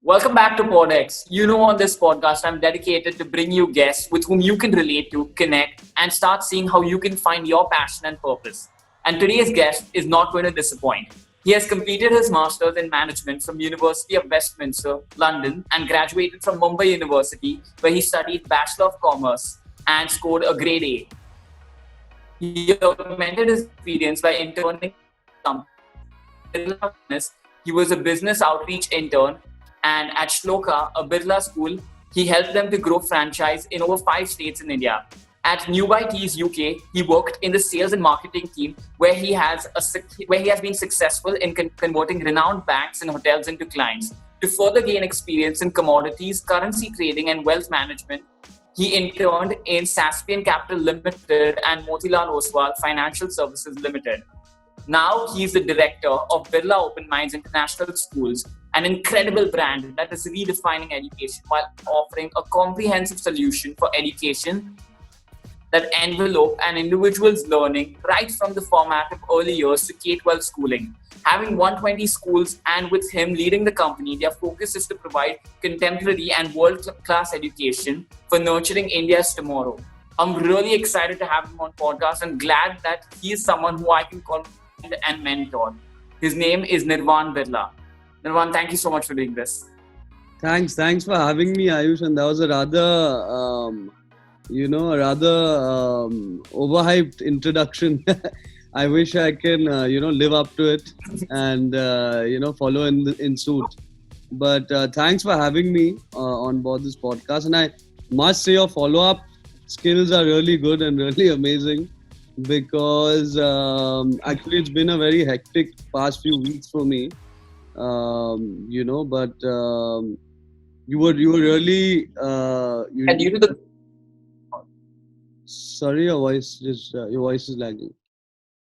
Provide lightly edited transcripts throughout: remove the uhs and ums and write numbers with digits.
Welcome back to PodX. On this podcast, I'm dedicated to bring you guests with whom you can relate to, connect, and start seeing how you can find your passion and purpose. And today's guest is not going to disappoint. He has completed his master's in management from University of Westminster, London, and graduated from Mumbai University, where he studied Bachelor of Commerce and scored a grade A. He augmented his experience by interning at Birla Wellness. He was a business outreach intern, and at Shloka A Birla School, he helped them to grow franchise in over 5 states in India. At Newby Teas UK, he worked in the sales and marketing team, where he has been successful in converting renowned banks and hotels into clients. To further gain experience in commodities, currency trading, and wealth management, he interned in Saspien Capital Limited and MotilalOswal Financial Services Limited. Now he's the director of Birla Open Minds International Schools, an incredible brand that is redefining education while offering a comprehensive solution for education that envelope an individual's learning right from the formative early years to K-12 schooling. Having 120 schools and with him leading the company, their focus is to provide contemporary and world-class education for nurturing India's tomorrow. I'm really excited to have him on podcast and glad that he is someone who I can call and mentor. His name is Nirvaan Birla. Nirvaan, thank you so much for doing this. Thanks for having me, Ayush. And that was a rather overhyped introduction. I wish I can, live up to it and, follow in suit. But thanks for having me on board this podcast. And I must say your follow-up skills are really good and really amazing, because actually it's been a very hectic past few weeks for me. But you were really and due to the sorry, your voice is lagging.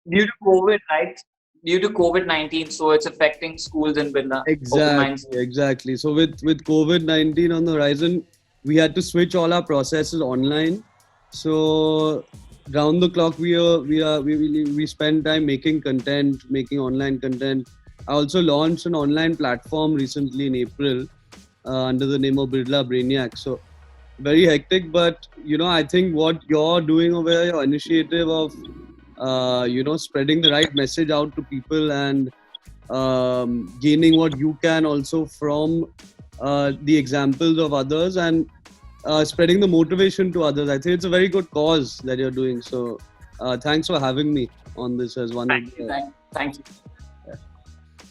Due to COVID, right? Due to COVID-19, so it's affecting schools in Birla. Exactly. So with COVID-19 on the horizon, we had to switch all our processes online. So round the clock, we spend time making content, making online content. I also launched an online platform recently in April under the name of Birla Brainiac. So very hectic, but I think what you're doing over here, your initiative of spreading the right message out to people and gaining what you can also from the examples of others and spreading the motivation to others. I think it's a very good cause that you're doing. So thanks for having me on this as one. Thank you.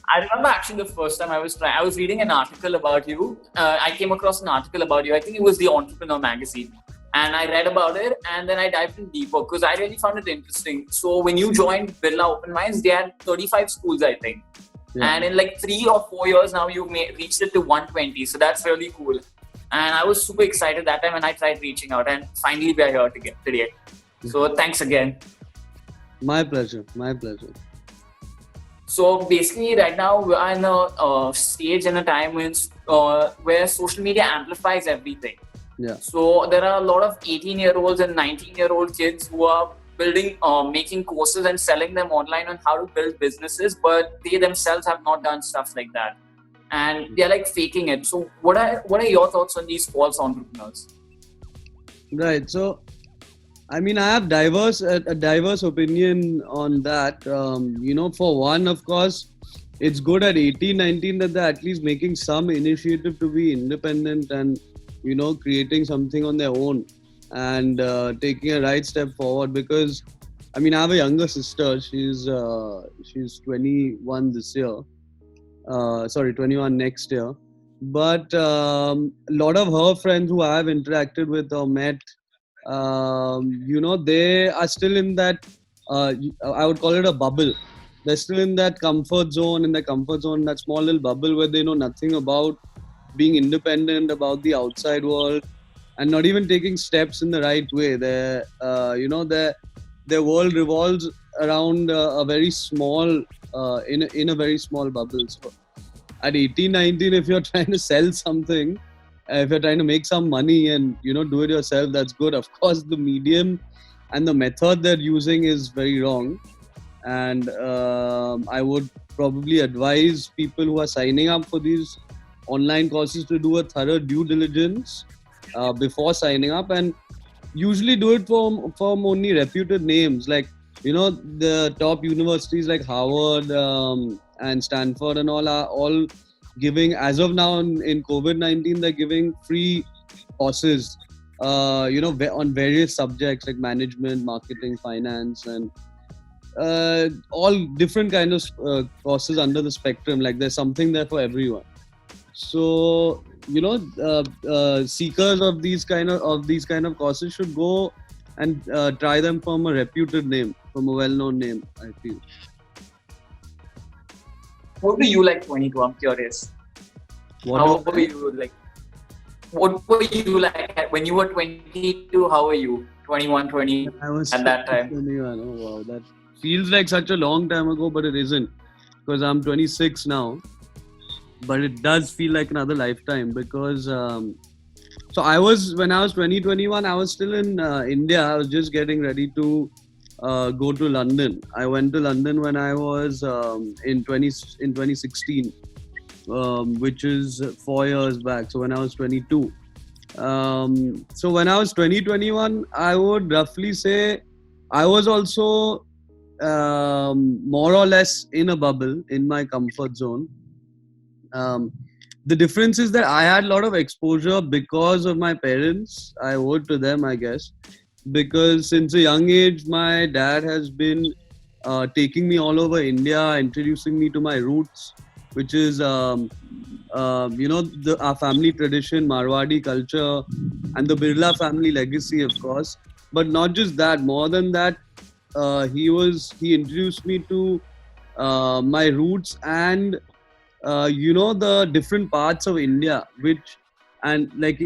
I remember actually the first time I was reading an article about you. I came across an article about you. I think it was the Entrepreneur magazine. And I read about it and then I dived in deeper because I really found it interesting. So when you joined Birla Open Minds, they had 35 schools, I think. Yeah. And in like 3 or 4 years now, you've reached it to 120. So that's really cool. And I was super excited that time when I tried reaching out. And finally, we are here today. So thanks again. My pleasure. So basically, right now we are in a stage and a time where social media amplifies everything. Yeah. So there are a lot of 18-year-olds and 19-year-old kids who are making courses and selling them online on how to build businesses, but they themselves have not done stuff like that, and they're like faking it. So what are your thoughts on these false entrepreneurs? Right. So I mean, I have a diverse opinion on that. For one, of course, it's good at 18, 19 that they're at least making some initiative to be independent and, creating something on their own and taking a right step forward. Because, I mean, I have a younger sister. She's 21 this year. 21 next year. But a lot of her friends who I have interacted with or met, they are still in that, I would call it a bubble. They're still in that comfort zone, that small little bubble where they know nothing about being independent, about the outside world, and not even taking steps in the right way. Their world revolves around a very small, in a very small bubble. So at 18, 19, if you're trying to sell something, if you're trying to make some money and do it yourself, that's good. Of course, the medium and the method they're using is very wrong, and I would probably advise people who are signing up for these online courses to do a thorough due diligence before signing up, and usually do it from only reputed names, like the top universities like Harvard and Stanford and all are all giving, as of now in COVID-19, they're giving free courses on various subjects like management, marketing, finance, and all different kinds of courses under the spectrum. Like there's something there for everyone. So seekers of these kind of courses should go and try them from a reputed name, from a well-known name, I feel. What do you like 22? I'm curious. What were you like when you were 22? How were you? 21, 20 I was at that time? 21. Oh wow, that feels like such a long time ago, but it isn't, because I'm 26 now. But it does feel like another lifetime, because when I was 21, I was still in India. I was just getting ready to go to London. I went to London when I was in 2016, which is 4 years back. So when I was 22. So when I was 21, I would roughly say I was also more or less in a bubble, in my comfort zone. The difference is that I had a lot of exposure because of my parents. I owe it to them, I guess, because since a young age, my dad has been taking me all over India, introducing me to my roots, which is our family tradition, Marwadi culture, and the Birla family legacy, of course. But not just that, more than that, he introduced me to my roots and the different parts of India, and like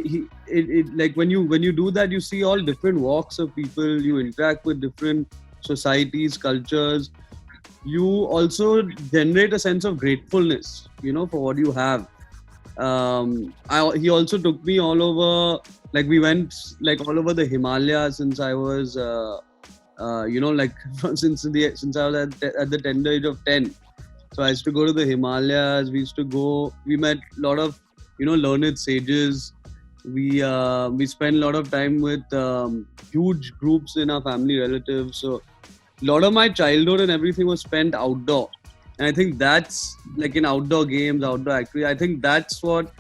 like when you do that, you see all different walks of people, you interact with different societies, cultures. You also generate a sense of gratefulness, for what you have. He also took me all over, like we went like all over the Himalayas since I was, since I was at the tender age of 10. So I used to go to the Himalayas. We met a lot of, learned sages. We spent a lot of time with huge groups in our family relatives. So a lot of my childhood and everything was spent outdoor. And I think that's like in outdoor games, outdoor activity. I think that's what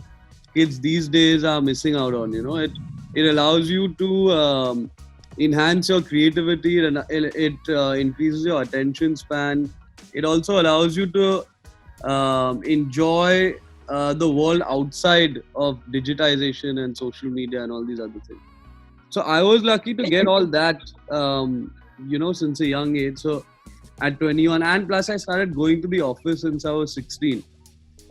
kids these days are missing out on. It allows you to enhance your creativity, and it increases your attention span. It also allows you to enjoy the world outside of digitization and social media and all these other things. So I was lucky to get all that, since a young age. So at 21, and plus I started going to the office since I was 16.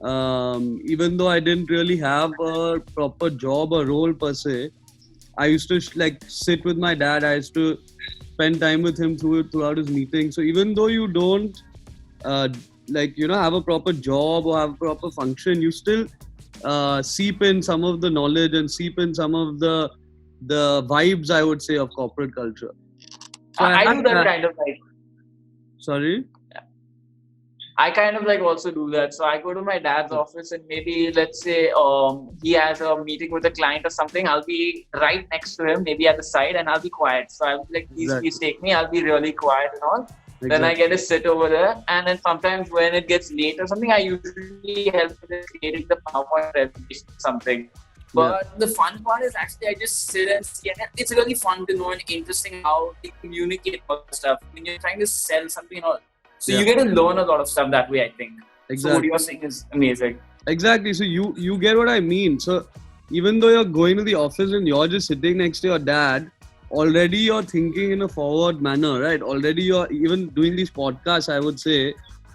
Even though I didn't really have a proper job or role per se, I used to sit with my dad. I used to spend time with him throughout his meetings. So even though you don't have a proper job or have a proper function, you still seep in some of the knowledge and seep in some of the vibes, I would say, of corporate culture. So I do that kind of like. Sorry? I kind of also do that. So I go to my dad's office, and maybe let's say he has a meeting with a client or something. I'll be right next to him, maybe at the side, and I'll be quiet. So I'll be like, please take me. I'll be really quiet and all. Exactly. Then I get to sit over there, and then sometimes when it gets late or something, I usually help with creating the PowerPoint presentation or something. But the fun part is actually I just sit and see, and it's really fun to know and interesting how they communicate about stuff when you're trying to sell something or. So you get to learn a lot of stuff that way, I think. Exactly. So what you're saying is amazing. Exactly. So you get what I mean. So even though you're going to the office and you're just sitting next to your dad, already you're thinking in a forward manner, right? Already you're even doing these podcasts, I would say,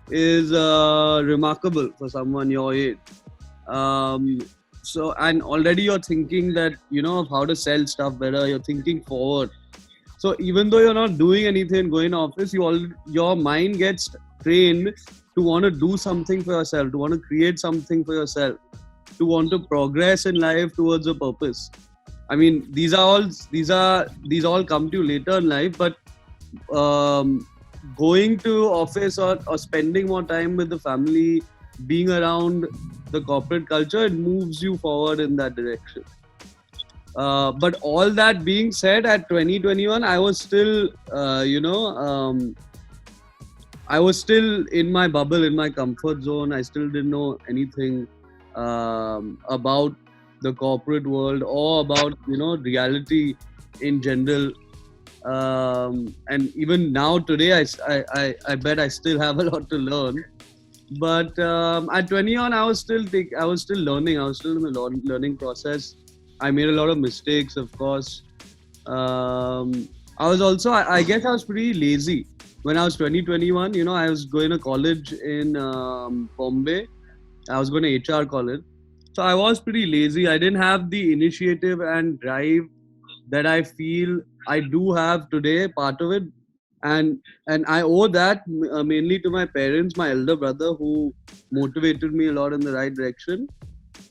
is remarkable for someone your age. So, and already you're thinking that, of how to sell stuff better. You're thinking forward. So even though you're not doing anything, going to office, your mind gets trained to want to do something for yourself, to want to create something for yourself. to want to progress in life towards a purpose. I mean, these all come to you later in life, but going to office or spending more time with the family, being around the corporate culture, it moves you forward in that direction. But all that being said, at 2021, I was still, I was still in my bubble, in my comfort zone. I still didn't know anything about the corporate world or about reality in general. And even now today, I bet I still have a lot to learn. But at 21, I was still learning. I was still in the learning process. I made a lot of mistakes, of course. I was also, I guess I was pretty lazy. When I was 21, I was going to college in Bombay. I was going to HR college. So I was pretty lazy. I didn't have the initiative and drive that I feel I do have today, part of it. And I owe that mainly to my parents, my elder brother, who motivated me a lot in the right direction.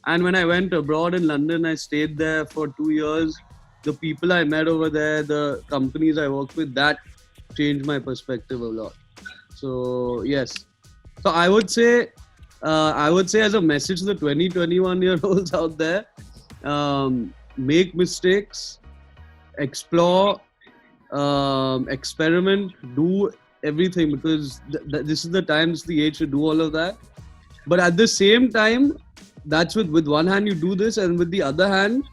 And when I went abroad in London, I stayed there for 2 years. The people I met over there, the companies I worked with, that changed my perspective a lot. So yes, so I would say as a message to the 21-year-olds out there, make mistakes, explore, experiment, do everything, because this is the time, this is the age to do all of that. But at the same time, that's with one hand you do this, and with the other hand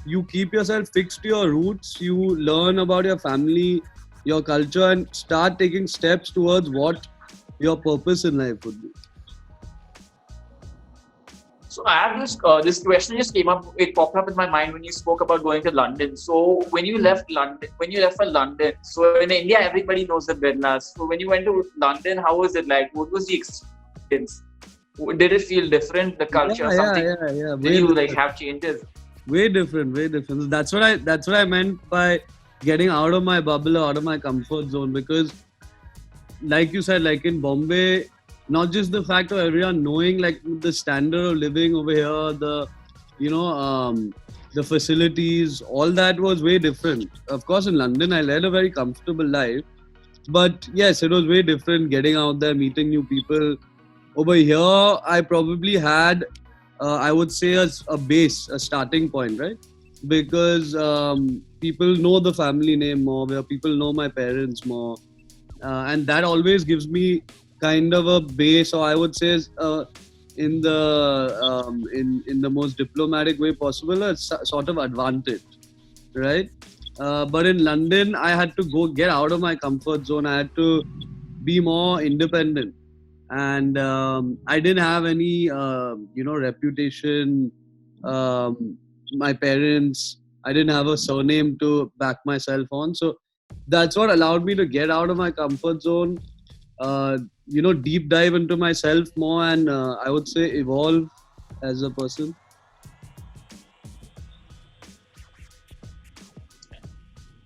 you keep yourself fixed to your roots. You learn about your family, your culture, and start taking steps towards what your purpose in life would be. So I have this question just came up. It popped up in my mind when you spoke about going to London. So when you left for London, so in India everybody knows the Birlas. So when you went to London, how was it like? What was the experience? Did it feel different? The culture, or something? Yeah. Did you have changes? Way different. That's what I meant by getting out of my bubble or out of my comfort zone. Because, like you said, like in Bombay, not just the fact of everyone knowing like the standard of living over here, the facilities, all that was way different. Of course, in London, I led a very comfortable life, but yes, it was way different getting out there, meeting new people. Over here, I probably had, I would say, a base, a starting point, right? Because people know the family name more, where people know my parents more, and that always gives me kind of a base, or I would say, in the most diplomatic way possible, a sort of advantage, right? But in London, I had to get out of my comfort zone. I had to be more independent. And I didn't have any reputation. My parents, I didn't have a surname to back myself on, so that's what allowed me to get out of my comfort zone, deep dive into myself more, and I would say evolve as a person.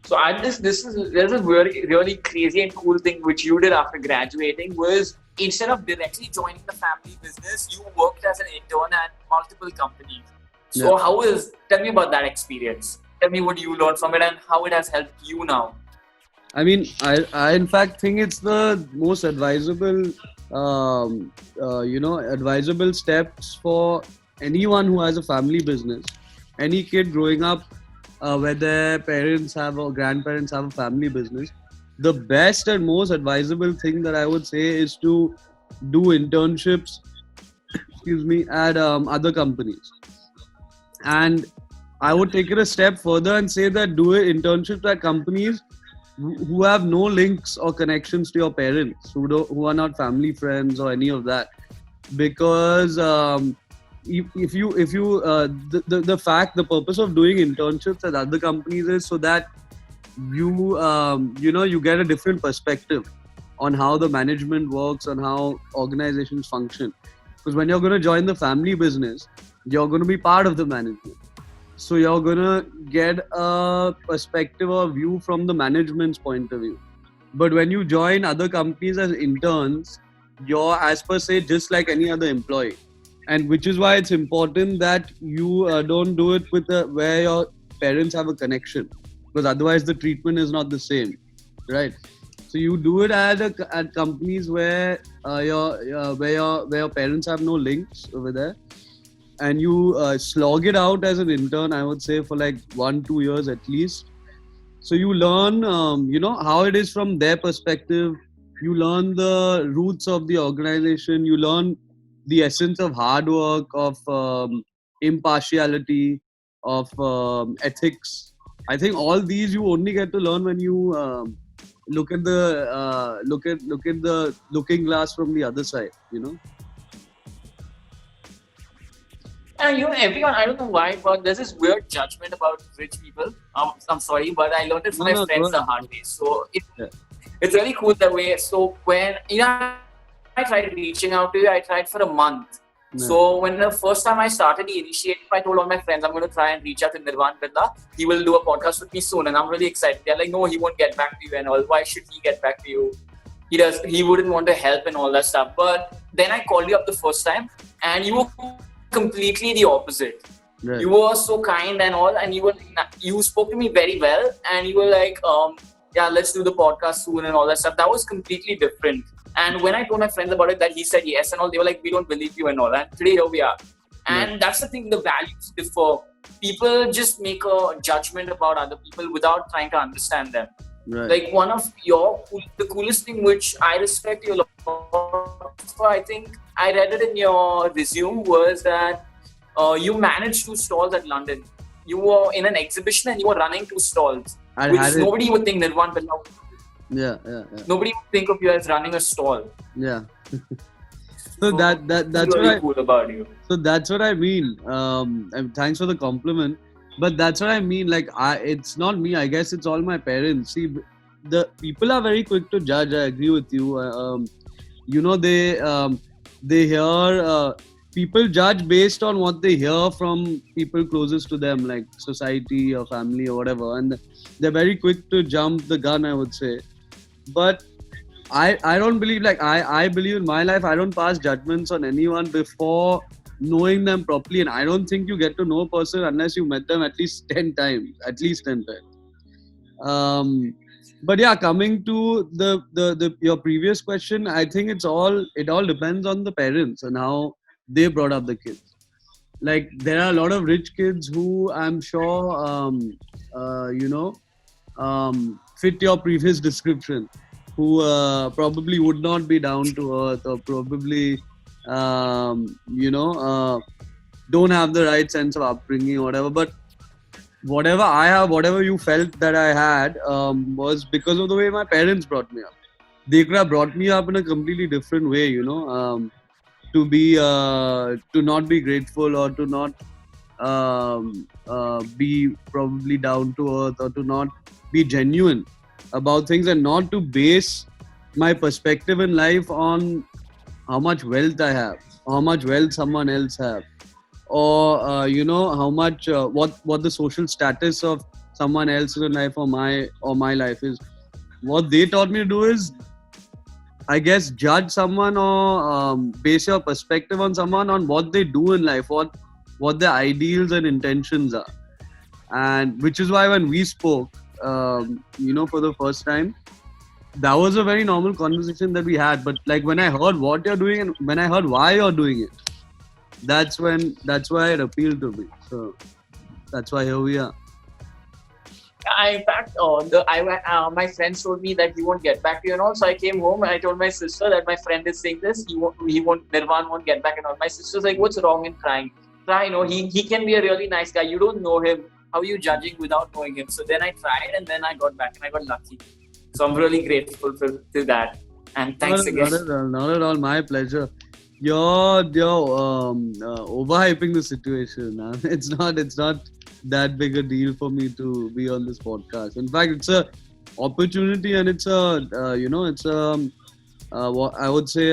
So there's a really crazy and cool thing which you did after graduating was, instead of directly joining the family business, you worked as an intern at multiple companies. So tell me about that experience. Tell me what you learned from it and how it has helped you now. I mean, I in fact think it's the most advisable, advisable steps for anyone who has a family business. Any kid growing up where their parents have or grandparents have a family business, the best and most advisable thing that I would say is to do internships, at other companies. And I would take it a step further and say that do internships at companies who have no links or connections to your parents, who are not family friends or any of that. Because the purpose of doing internships at other companies is so that you get a different perspective on how the management works, on how organizations function. Because when you're going to join the family business, you're going to be part of the management. So you're going to get a perspective or view from the management's point of view. But when you join other companies as interns, you're, as per se, just like any other employee. and which is why it's important that you don't do it with where your parents have a connection, because otherwise the treatment is not the same, right? So you do it at companies where your parents have no links over there, and you slog it out as an intern, I would say, for like 1-2 years at least. So you learn, how it is from their perspective. You learn the roots of the organization. You learn the essence of hard work, of impartiality, of ethics. I think all these you only get to learn when you look at the looking glass from the other side. And everyone, I don't know why, but there's this weird judgment about rich people. I'm sorry, but I learned it from No, my no, go friends the ahead. hard way. So Yeah. it's really cool that way. So when I tried reaching out to you, I tried for a month. So Yeah. when the first time I started the initiative, I told all my friends I'm going to try and reach out to Nirvaan Birla. He will do a podcast with me soon, and I'm really excited. They're like, no, he won't get back to you and all. Why should he get back to you? He wouldn't want to help and all that stuff. But then I called you up the first time, and you were completely the opposite. You Right. were so kind and all, and you spoke to me very well, and you were like, yeah, let's do the podcast soon and all that stuff. That was completely different. And when I told my friends about it, that he said yes and all, they were like, we don't believe you and all. And today here we are. And that's the thing, the values differ. People just make a judgment about other people without trying to understand them. Right. Like one of the coolest thing which I respect you a lot for, I think I read it in your resume, was that you managed 2 stalls at London. You were in an exhibition and you were running 2 stalls, I which had it. nobody would think Nirvaan Birla. Yeah. Nobody would think of you as running a stall. Yeah. So that's really what cool about you. So that's what I mean. And thanks for the compliment. But that's what I mean. Like, it's not me. I guess it's all my parents. See, the people are very quick to judge. I agree with you. They hear. People judge based on what they hear from people closest to them, like society or family or whatever, and they're very quick to jump the gun, I would say. But I don't believe, like, I believe in my life, I don't pass judgments on anyone before knowing them properly. And I don't think you get to know a person unless you met them at least 10 times. But yeah, coming to the your previous question, I think it all depends on the parents and how they brought up the kids. Like, there are a lot of rich kids who I'm sure fit your previous description, who probably would not be down to earth, or probably don't have the right sense of upbringing or whatever. But whatever I have, whatever you felt that I had, was because of the way my parents brought me up. They could have brought me up in a completely different way, to not be grateful, or to not be probably down to earth, or to not be genuine about things, and not to base my perspective in life on how much wealth I have, how much wealth someone else have, or how much what the social status of someone else's in life or my life is. What they taught me to do is, I guess, judge someone, or base your perspective on someone on what they do in life, what their ideals and intentions are. And which is why when we spoke, for the first time, that was a very normal conversation that we had. But like, when I heard what you're doing and when I heard why you're doing it, that's why it appealed to me. So that's why here we are. In fact, my friends told me that he won't get back to you and all. So I came home and I told my sister that my friend is saying this. Nirvaan won't get back and all. My sister's like, what's wrong in trying? Try, he can be a really nice guy. You don't know him. How are you judging without knowing him? So then I tried, and then I got back and I got lucky. So I'm really grateful to that. And thanks again. Not at all. My pleasure. You're overhyping the situation. Huh? It's not that big a deal for me to be on this podcast. In fact, it's a opportunity, and it's a what I would say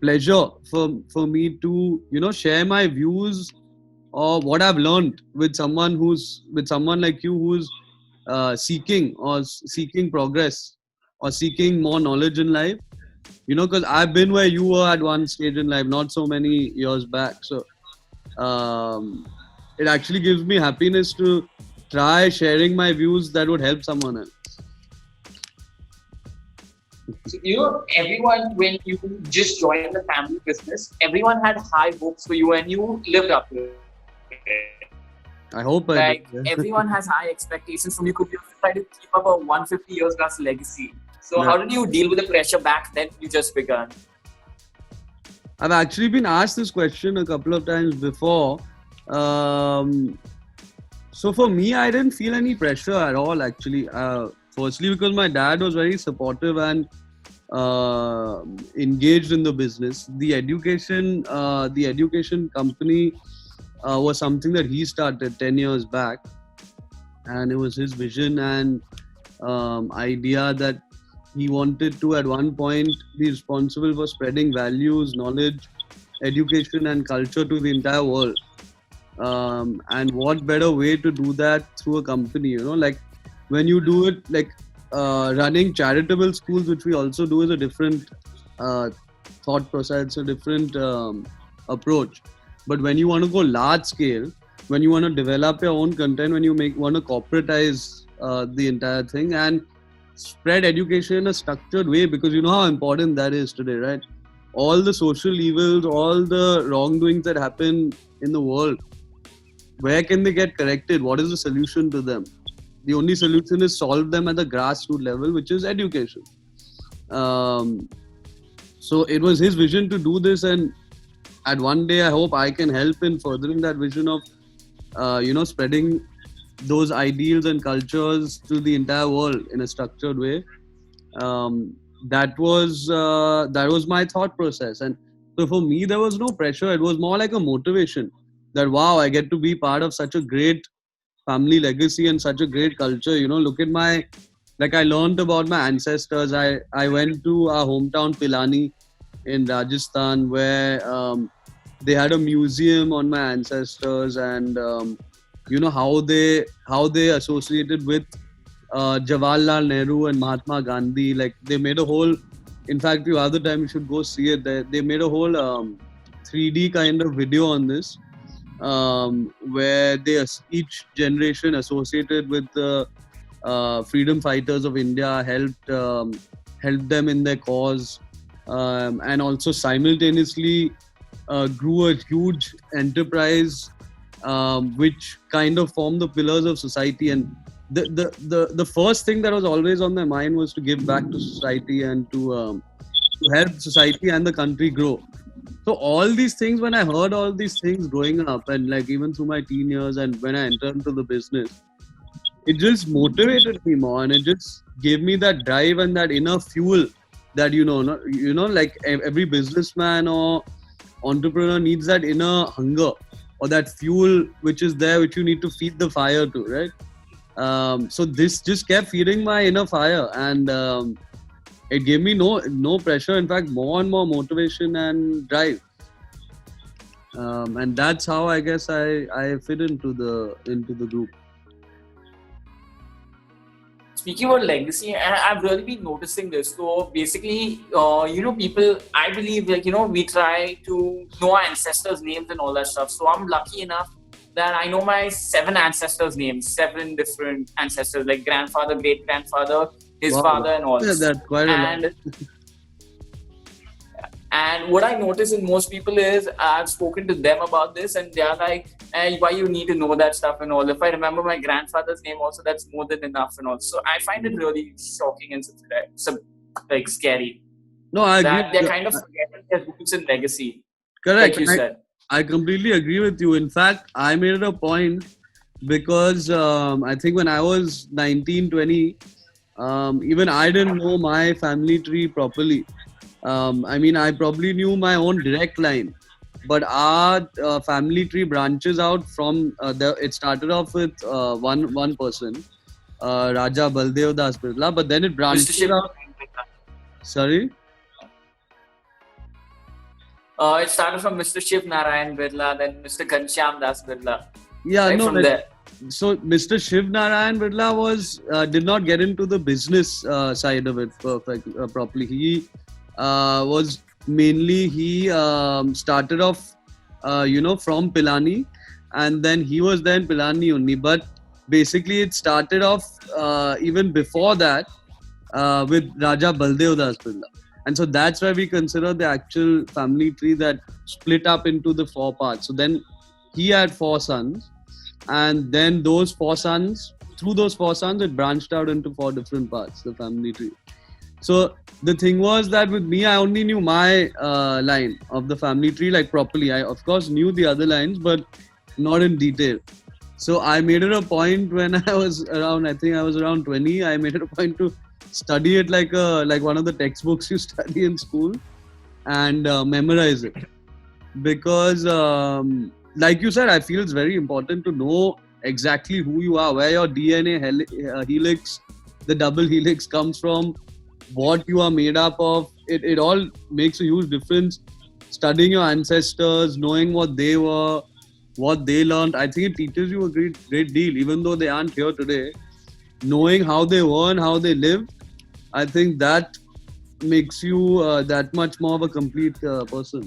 pleasure for me to share my views, or what I've learned with someone like you, who's seeking progress, or seeking more knowledge in life. because I've been where you were at one stage in life, not so many years back. So it actually gives me happiness to try sharing my views that would help someone else. So, everyone, when you just joined the family business, everyone had high hopes for you and you lived up to it. I hope like everyone has high expectations from you because you try to keep up a 150 years plus legacy. So how did you deal with the pressure back then you just began? I've actually been asked this question a couple of times before. So for me, I didn't feel any pressure at all actually. Firstly, because my dad was very supportive and engaged in the business. The education company was something that he started 10 years back, and it was his vision and idea that he wanted to at one point be responsible for spreading values, knowledge, education and culture to the entire world. And what better way to do that through a company, like when you do it like running charitable schools, which we also do, is a different thought process, a different approach. But when you want to go large scale, when you want to develop your own content, when you want to corporatize the entire thing and spread education in a structured way, because you know how important that is today, right? All the social evils, all the wrongdoings that happen in the world, where can they get corrected? What is the solution to them? The only solution is solve them at the grassroots level, which is education. So it was his vision to do this, and at one day I hope I can help in furthering that vision of spreading those ideals and cultures to the entire world in a structured way. That was my thought process, and so for me there was no pressure. It was more like a motivation that wow, I get to be part of such a great family legacy and such a great culture. Look at I learned about my ancestors. I went to our hometown Pilani in Rajasthan, where they had a museum on my ancestors, and how they associated with Jawaharlal Nehru and Mahatma Gandhi. Like they made a whole, in fact, the other time you should go see it. They made a whole 3D kind of video on this, where each generation associated with the freedom fighters of India helped them in their cause, and also simultaneously grew a huge enterprise, which kind of formed the pillars of society. And the first thing that was always on my mind was to give back to society and to help society and the country grow. So all these things, when I heard all these things growing up, and like even through my teen years and when I entered into the business, it just motivated me more, and it just gave me that drive and that inner fuel that like every businessman or entrepreneur needs, that inner hunger or that fuel which is there, which you need to feed the fire to, right? So this just kept feeding my inner fire, and it gave me no pressure. In fact, more and more motivation and drive. And that's how I guess I fit into the group. Speaking about legacy, I've really been noticing this. So basically, people, I believe, we try to know our ancestors' names and all that stuff. So I'm lucky enough that I know my 7 ancestors' names, 7 different ancestors, like grandfather, great grandfather, his father, and all. Yeah, that's quite a lot. And what I notice in most people is I've spoken to them about this, and they're like, hey, why you need to know that stuff and all? If I remember my grandfather's name also, that's more than enough and all. So I find it really shocking and like scary. No, I agree. That they're kind of forgetting their roots and legacy. Correct. Like you said. I completely agree with you. In fact, I made it a point because I think when I was 19, 20, even I didn't know my family tree properly. I probably knew my own direct line, but our family tree branches out from it started off with one person, Raja Baldev Das Birla, but then it branches out. Sorry? It started from Mr. Shiv Narayan Birla, then Mr. Ghanshyam Das Birla. Yeah, right from there. So Mr. Shiv Narayan Birla did not get into the business side of it properly. He was mainly he started off, from Pilani, and then he was then Pilani only. But basically, it started off even before that with Raja Baldev Das Birla. And so that's why we consider the actual family tree that split up into the 4 parts. So then he had 4 sons, and then those 4 sons, through those 4 sons, it branched out into 4 different parts, the family tree. So the thing was that with me, I only knew my line of the family tree like properly. I of course knew the other lines, but not in detail. So I made it a point when I was around, I think I was around 20, I made it a point to study it like one of the textbooks you study in school, and memorize it. Because like you said, I feel it's very important to know exactly who you are, where your DNA helix, the double helix comes from, what you are made up of. It all makes a huge difference. Studying your ancestors, knowing what they were, what they learned, I think it teaches you a great deal, even though they aren't here today. Knowing how they were and how they lived, I think that makes you that much more of a complete person.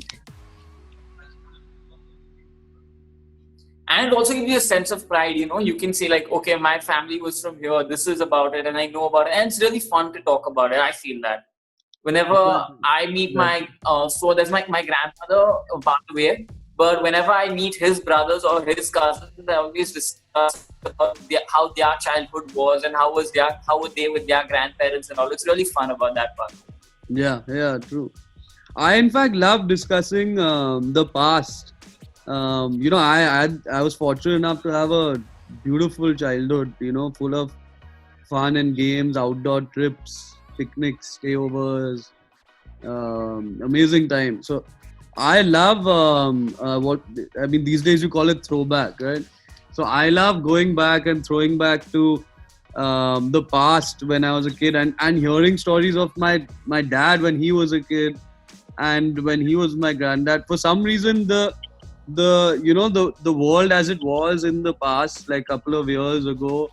And it also gives you a sense of pride. You can say like, okay, my family was from here, this is about it, and I know about it, and it's really fun to talk about it. I feel that whenever I meet my so there's my grandmother passed away, but whenever I meet his brothers or his cousins, I always discuss about how their childhood was, and how were they with their grandparents and all. It's really fun about that part. Yeah, true. I in fact love discussing the past. I was fortunate enough to have a beautiful childhood, full of fun and games, outdoor trips, picnics, stayovers, amazing time. So I love these days you call it throwback, right? So I love going back and throwing back to the past when I was a kid, and hearing stories of my dad when he was a kid and when he was my granddad. For some reason, the world as it was in the past, like a couple of years ago,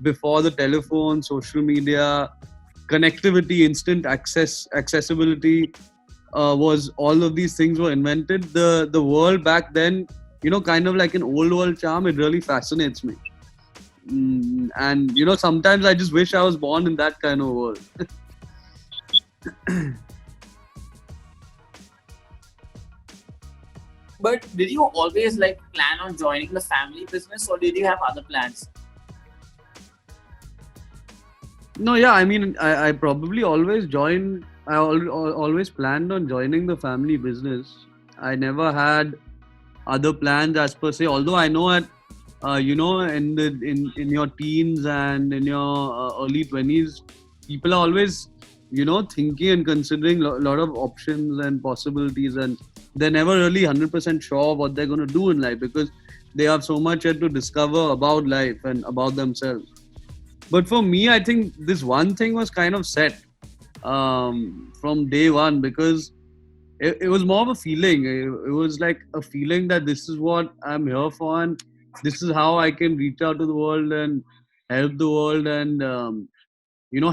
before the telephone, social media, connectivity, instant accessibility, was all of these things were invented. The world back then, kind of like an old world charm, it really fascinates me. And sometimes I just wish I was born in that kind of world. But did you always plan on joining the family business, or did you have other plans? No, yeah, I mean, I probably always joined. I always planned on joining the family business. I never had other plans as per se. Although I know that, in your teens and in your early 20s, people are always, thinking and considering a lot of options and possibilities, and they're never really 100% sure what they're going to do in life, because they have so much yet to discover about life and about themselves. But for me, I think this one thing was kind of set from day one, because it was more of a feeling. It was like a feeling that this is what I'm here for, and this is how I can reach out to the world and help the world, and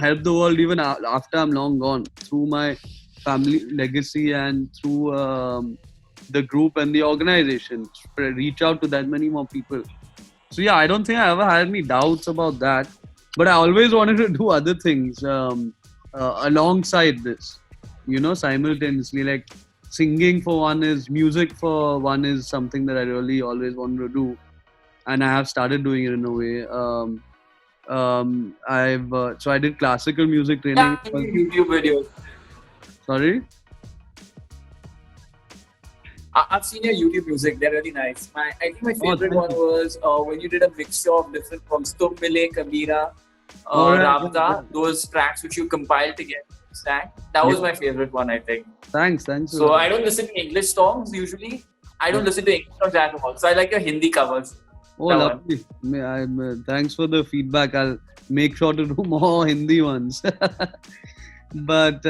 help the world even after I'm long gone, through my family legacy and through the group and the organization. Reach out to that many more people. So yeah, I don't think I ever had any doubts about that. But I always wanted to do other things alongside this, simultaneously. Like singing for one is, music for one is something that I really always wanted to do, and I have started doing it in a way. So I did classical music training. Yeah, YouTube videos. Sorry? I've seen your YouTube music; they're really nice. I think my favorite one was when you did a mixture of different songs, Tum Mile, Kabira, Rabta, those tracks which you compiled together. That was my favorite one, I think. Thanks. So I don't listen to English songs usually. I don't listen to English songs at all. So I like your Hindi covers. Oh, lovely. Thanks for the feedback. I'll make sure to do more Hindi ones. But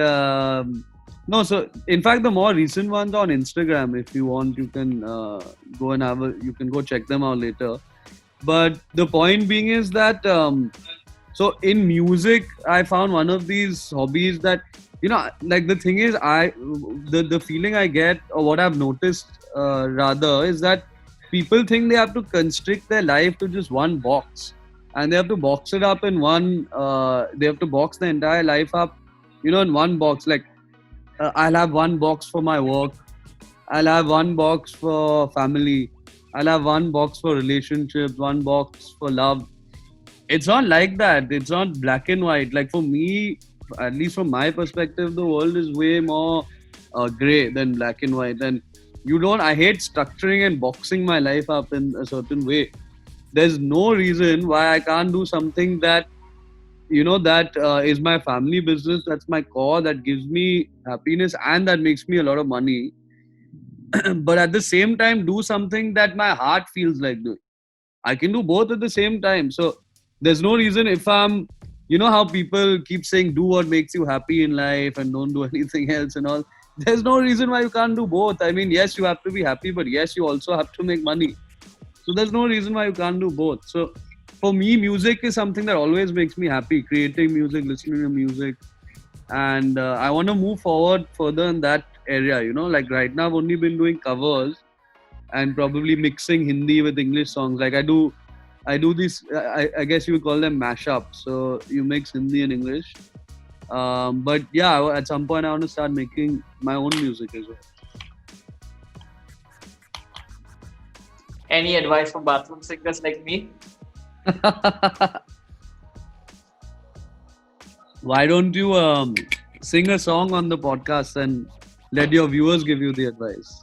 no, so in fact, the more recent ones on Instagram, if you want, you can go and you can go check them out later. But the point being is that, so in music, I found one of these hobbies that like the thing is, the feeling I get, or what I've noticed rather, is that people think they have to constrict their life to just one box, and they have to box it up in one. They have to box the entire life up, in one box. Like I'll have one box for my work, I'll have one box for family, I'll have one box for relationships, one box for love. It's not like that. It's not black and white. Like for me, at least from my perspective, the world is way more gray than black and white. And I hate structuring and boxing my life up in a certain way. There's no reason why I can't do something that, that is my family business. That's my core. That gives me happiness and that makes me a lot of money. But at the same time, do something that my heart feels like doing. I can do both at the same time. So there's no reason if I'm, how people keep saying do what makes you happy in life and don't do anything else and all. There's no reason why you can't do both. I mean, yes, you have to be happy, but yes, you also have to make money. So there's no reason why you can't do both. So for me, music is something that always makes me happy. Creating music, listening to music. And I want to move forward further in that area, like right now I've only been doing covers and probably mixing Hindi with English songs. Like I do this, I guess you would call them mashups. So you mix Hindi and English. But yeah, at some point I want to start making my own music as well. Any advice for bathroom singers like me? Why don't you sing a song on the podcast and let your viewers give you the advice?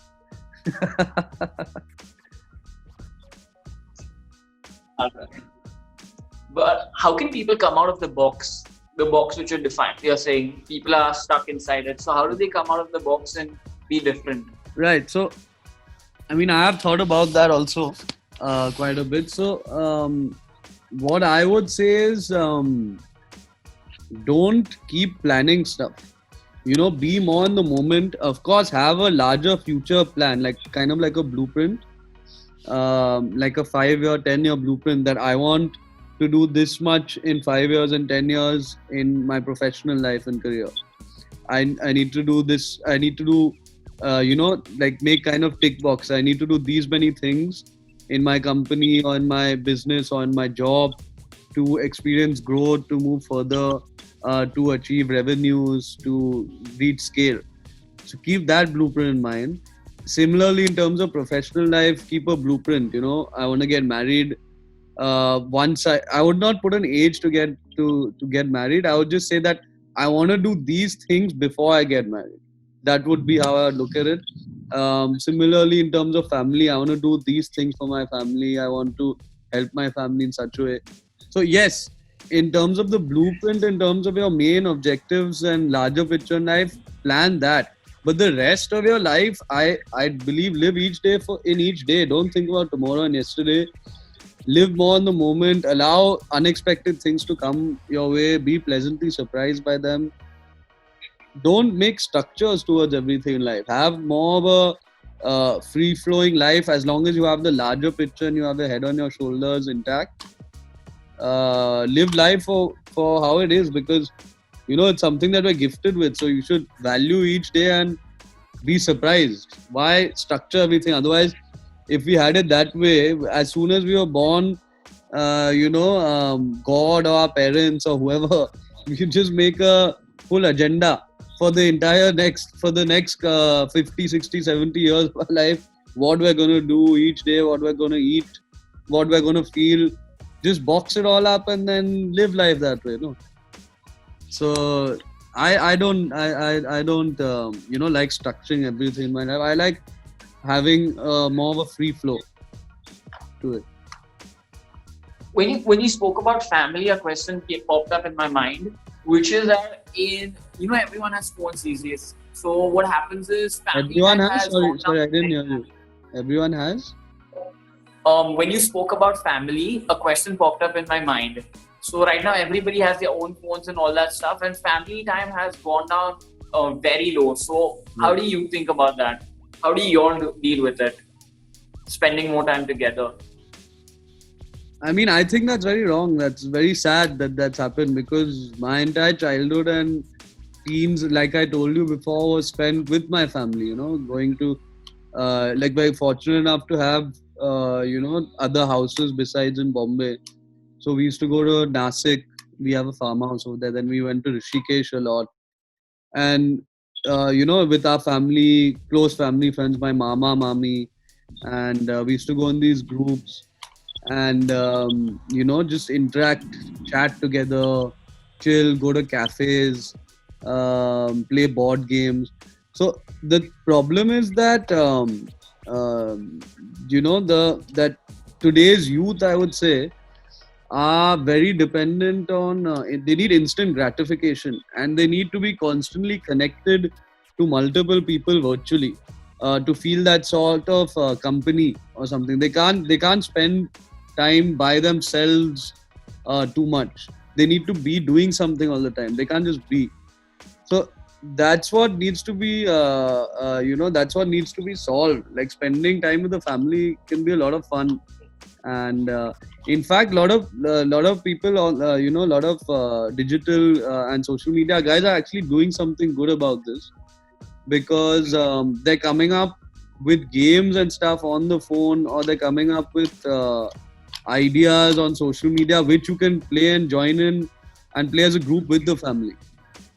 But how can people come out of the box which you defined? You're saying people are stuck inside it. So how do they come out of the box and be different? Right. So, I mean, I have thought about that also quite a bit. So, what I would say is don't keep planning stuff. Be more in the moment. Of course, have a larger future plan, like kind of like a blueprint, like a 5-year, 10-year blueprint that I want to do this much in 5 years and 10 years in my professional life and career. I need to do this. I need to do, like make kind of tick box. I need to do these many things in my company or in my business or in my job to experience growth, to move further, to achieve revenues, to reach scale. So keep that blueprint in mind. Similarly, in terms of professional life, keep a blueprint. I want to get married. Once I would not put an age to get married. I would just say that I want to do these things before I get married. That would be how I would look at it. Similarly, in terms of family, I want to do these things for my family. I want to help my family in such a way. So yes, in terms of the blueprint, in terms of your main objectives and larger picture in life, plan that. But the rest of your life, I believe, live each day in each day. Don't think about tomorrow and yesterday. Live more in the moment. Allow unexpected things to come your way. Be pleasantly surprised by them. Don't make structures towards everything in life. Have more of a free-flowing life as long as you have the larger picture and you have the head on your shoulders intact. Live life for how it is, because it's something that we're gifted with. So you should value each day and be surprised. Why structure everything? Otherwise, if we had it that way, as soon as we were born, God or our parents or whoever, we should just make a full agenda for the next 50, 60, 70 years of our life. What we're going to do each day, what we're going to eat, what we're going to feel. Just box it all up and then live life that way. So I don't like structuring everything in my life. I like having more of a free flow to it. When you spoke about family, a question popped up in my mind, which is that everyone has phones these days. So what happens is family everyone has. Sorry, I didn't hear you. Everyone has. When you spoke about family, a question popped up in my mind. So right now, everybody has their own phones and all that stuff, and family time has gone down very low. So how do you think about that? How do you all deal with it? Spending more time together. I mean, I think that's very wrong. That's very sad that that's happened, because my entire childhood and teens, like I told you before, was spent with my family. Going to like very fortunate enough to have other houses besides in Bombay. So we used to go to Nasik. We have a farmhouse over there. Then we went to Rishikesh a lot, and with our family, close family friends, my mama, mami, and we used to go in these groups and just interact, chat together, chill, go to cafes, play board games. So the problem is that that today's youth, I would say, are very dependent on they need instant gratification, and they need to be constantly connected to multiple people virtually to feel that sort of company or something. They can't spend time by themselves too much. They need to be doing something all the time. They can't just be. So that's what needs to be that's what needs to be solved. Like, spending time with the family can be a lot of fun. And in fact, lot of people on lot of digital and social media guys are actually doing something good about this, because they're coming up with games and stuff on the phone, or they're coming up with ideas on social media which you can play and join in and play as a group with the family.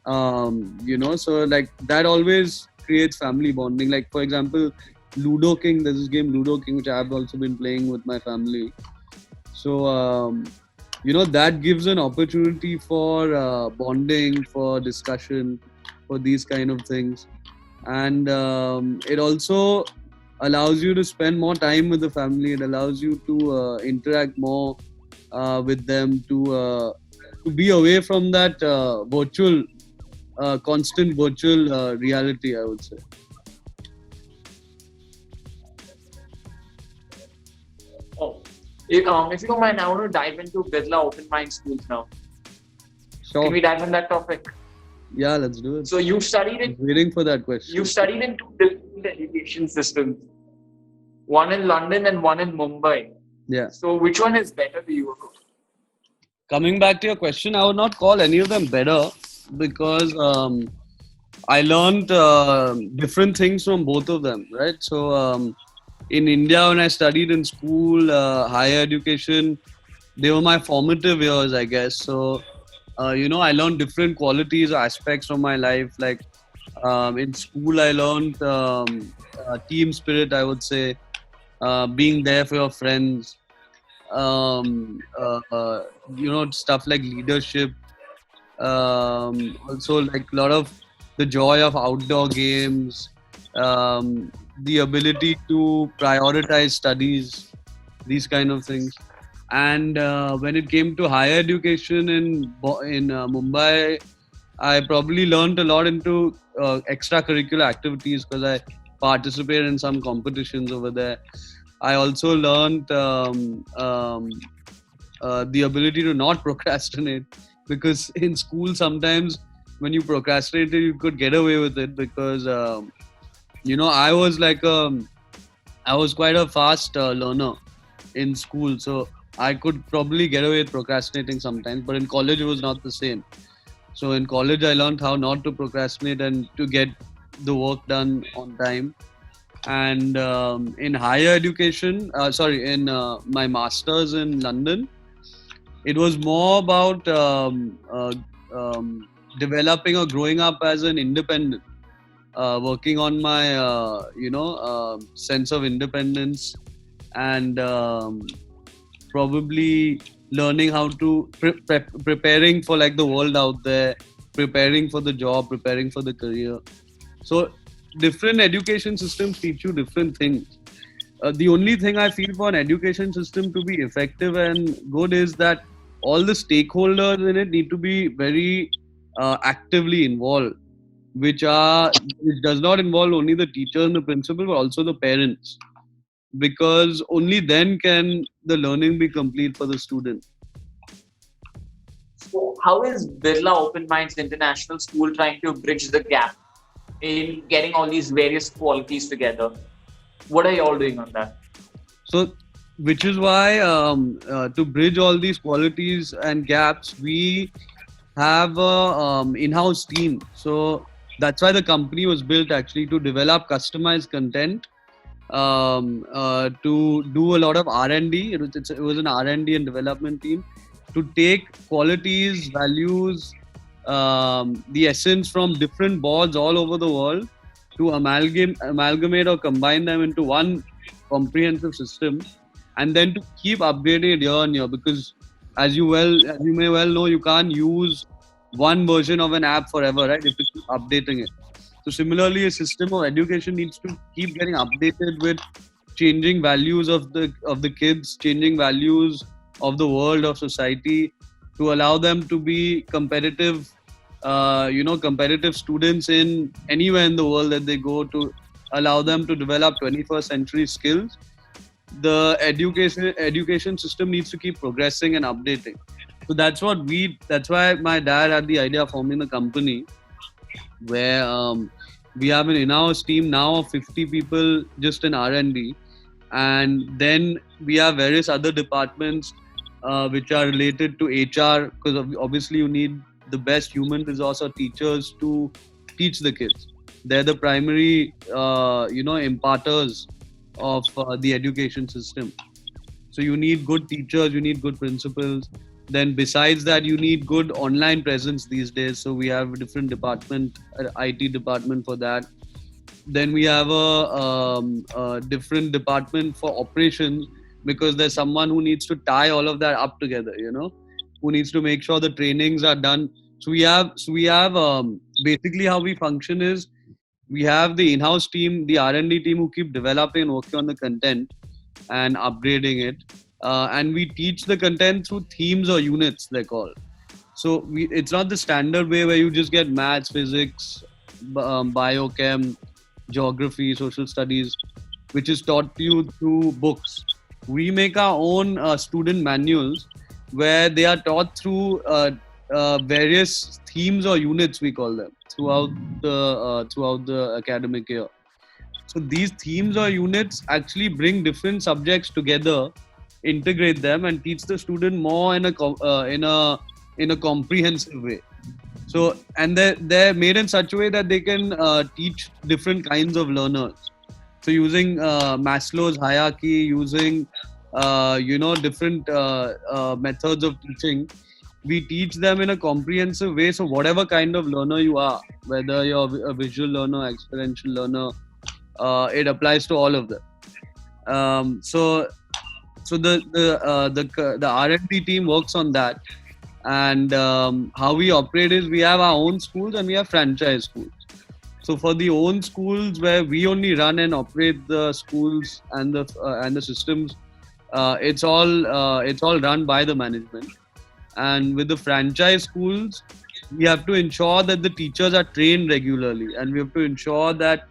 So like that always creates family bonding. Like, for example, Ludo King. There's this game Ludo King which I've also been playing with my family. So that gives an opportunity for bonding, for discussion, for these kind of things. And it also allows you to spend more time with the family. It allows you to interact more with them, to be away from that constant virtual reality, I would say. Oh, if you don't mind, I want to dive into Birla Open Mind Schools now. Sure. Can we dive on that topic? Yeah, let's do it. So you studied in. I'm waiting for that question. You studied in two different education systems, one in London and one in Mumbai. Yeah. So which one is better to you? Coming back to your question, I would not call any of them better, because I learned different things from both of them, right? So in India, when I studied in school, higher education, they were my formative years, I guess. So I learned different qualities, aspects from my life. Like, in school, I learned team spirit, I would say, being there for your friends, stuff like leadership. Also, like, a lot of the joy of outdoor games, the ability to prioritize studies, these kind of things. And when it came to higher education in Mumbai, I probably learned a lot into extracurricular activities, because I participated in some competitions over there. I also learned the ability to not procrastinate, because in school sometimes when you procrastinated, you could get away with it, because I was quite a fast learner in school, so I could probably get away with procrastinating sometimes. But in college, it was not the same. So in college, I learned how not to procrastinate and to get the work done on time. And in higher education, in my master's in London, it was more about developing or growing up as an independent, working on my sense of independence, and probably learning how to preparing for like the world out there, preparing for the job, preparing for the career. So different education systems teach you different things. The only thing I feel for an education system to be effective and good is that all the stakeholders in it need to be very actively involved, which does not involve only the teacher and the principal, but also the parents, because only then can the learning be complete for the student. So how is Birla Open Minds International School trying to bridge the gap in getting all these various qualities together? What are you all doing on that? So, which is why to bridge all these qualities and gaps, we have a in-house team. So that's why the company was built actually, to develop customized content, to do a lot of R&D. It was an R&D and development team to take qualities, values, the essence from different boards all over the world, to amalgamate or combine them into one comprehensive system, and then to keep updating it year on year. Because as you may well know, you can't use one version of an app forever, right? If you keep updating it. So similarly, a system of education needs to keep getting updated with changing values of the kids, changing values of the world, of society, to allow them to be competitive, competitive students in anywhere in the world that they go, to allow them to develop 21st century skills. The education system needs to keep progressing and updating. So that's why my dad had the idea of forming the company, where we have an in-house team now of 50 people just in R&D, and then we have various other departments which are related to HR, because obviously you need the best human resource or teachers to teach the kids. They're the primary imparters of the education system. So you need good teachers, you need good principals. Then besides that, you need good online presence these days. So we have a different department, IT department for that. Then we have a different department for operations, because there's someone who needs to tie all of that up together, who needs to make sure the trainings are done. So we have basically how we function is, we have the in-house team, the R&D team, who keep developing and working on the content and upgrading it. And we teach the content through themes or units, they're called. So it's not the standard way where you just get maths, physics, biochem, geography, social studies, which is taught to you through books. We make our own student manuals, where they are taught through various themes or units, we call them, throughout the academic year. So these themes or units actually bring different subjects together, integrate them, and teach the student more in a comprehensive way. So, and they're made in such a way that they can teach different kinds of learners. So using Maslow's hierarchy, using different methods of teaching, we teach them in a comprehensive way. So whatever kind of learner you are, whether you're a visual learner, experiential learner, it applies to all of them. So the R&D team works on that. And how we operate is, we have our own schools and we have franchise schools. So for the own schools, where we only run and operate the schools and the systems, it's all run by the management. And with the franchise schools, we have to ensure that the teachers are trained regularly, and we have to ensure that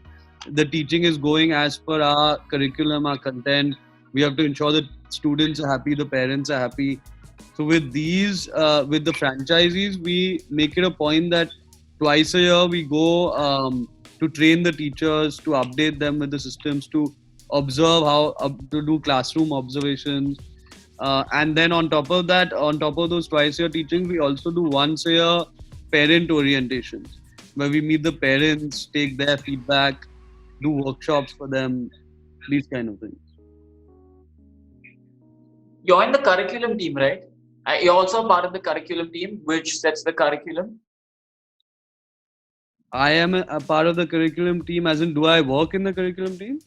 the teaching is going as per our curriculum, our content. We have to ensure that students are happy, the parents are happy. So with with the franchisees, we make it a point that twice a year we go to train the teachers, to update them with the systems, to observe how to do classroom observations. And then on top of those twice a year teachings, we also do once a year parent orientations, where we meet the parents, take their feedback, do workshops for them, these kind of things. You're in the curriculum team, right? You're also part of the curriculum team, which sets the curriculum. I am a part of the curriculum team, as in, do I work in the curriculum team?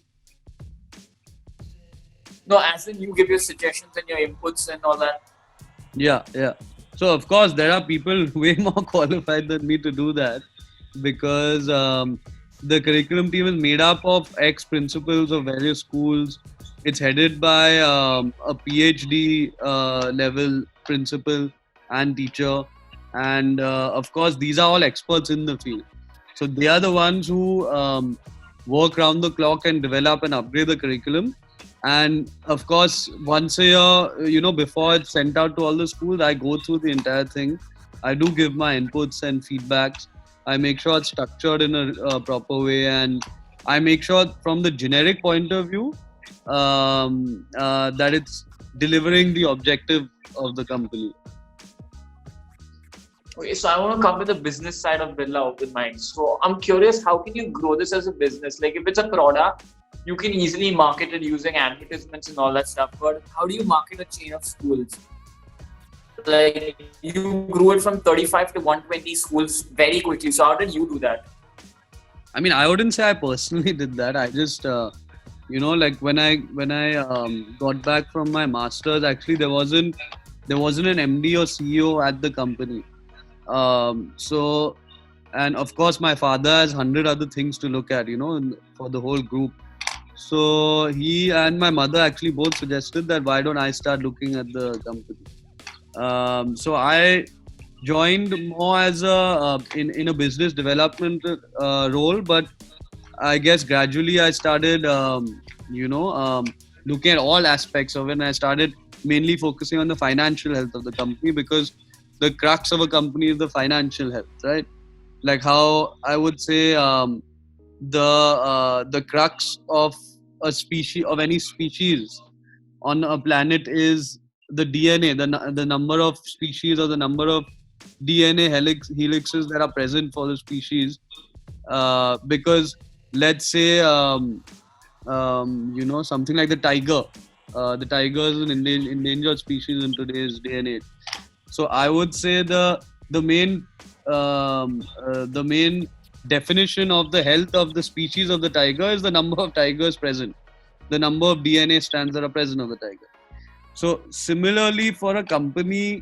No, as in you give your suggestions and your inputs and all that. Yeah. So of course there are people way more qualified than me to do that, because the curriculum team is made up of ex-principals of various schools. It's headed by a PhD level principal and teacher, and of course these are all experts in the field. So they are the ones who work round the clock and develop and upgrade the curriculum. And of course, once a year, before it's sent out to all the schools, I go through the entire thing. I do give my inputs and feedbacks. I make sure it's structured in a proper way, and I make sure from the generic point of view that it's delivering the objective of the company. Okay, so I want to come with the business side of Birla Open Mind. So I'm curious, how can you grow this as a business? Like if it's a product, you can easily market it using advertisements and all that stuff. But how do you market a chain of schools? Like you grew it from 35 to 120 schools very quickly. So how did you do that? I mean, I wouldn't say I personally did that. I just, like when I got back from my masters, actually there wasn't an MD or CEO at the company. So, and of course, my father has 100 other things to look at, for the whole group. So he and my mother actually both suggested that why don't I start looking at the company. So I joined more as in a business development role, but I guess gradually I started looking at all aspects of it, and I started mainly focusing on the financial health of the company, because the crux of a company is the financial health, right? Like how I would say the crux of a species, of any species on a planet, is the DNA, the number of species or the number of DNA helixes that are present for the species. Because let's say something like the tiger. The tiger is an endangered species in today's day and age. So I would say the main definition of the health of the species of the tiger is the number of tigers present, the number of DNA strands that are present of the tiger. So similarly, for a company,